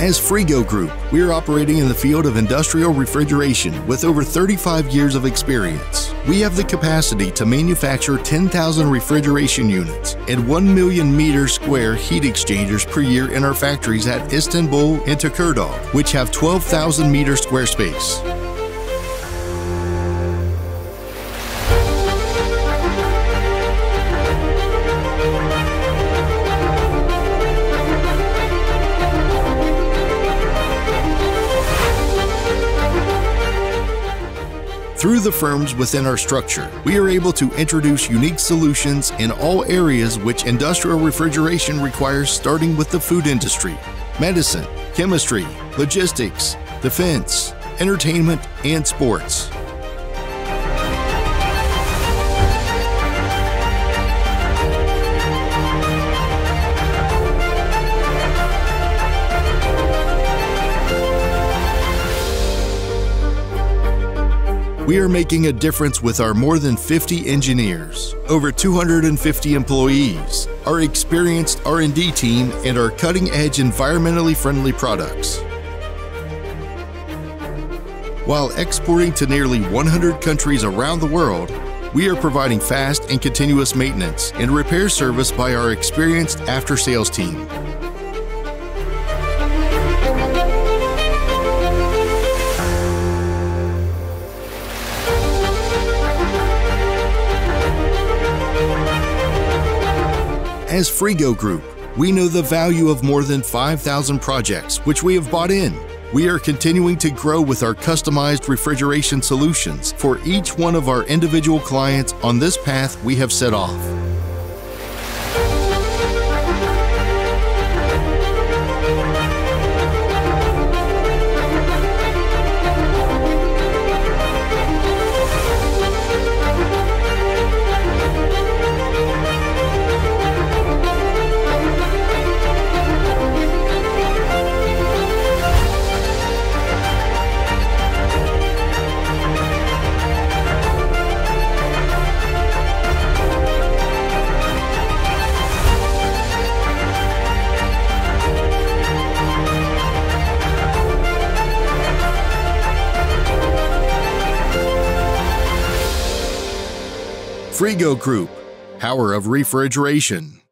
As Frigo Group, we are operating in the field of industrial refrigeration with over 35 years of experience. We have the capacity to manufacture 10,000 refrigeration units and 1 million meter square heat exchangers per year in our factories at Istanbul and Tekirdağ, which have 12,000 meter square space. Through the firms within our structure, we are able to introduce unique solutions in all areas which industrial refrigeration requires, starting with the food industry, medicine, chemistry, logistics, defense, entertainment, and sports. We are making a difference with our more than 50 engineers, over 250 employees, our experienced R&D team, and our cutting-edge environmentally friendly products. While exporting to nearly 100 countries around the world, we are providing fast and continuous maintenance and repair service by our experienced after-sales team. As Frigo Group, we know the value of more than 5,000 projects which we have bought in. We are continuing to grow with our customized refrigeration solutions for each one of our individual clients on this path we have set off. Frigo Group, power of refrigeration.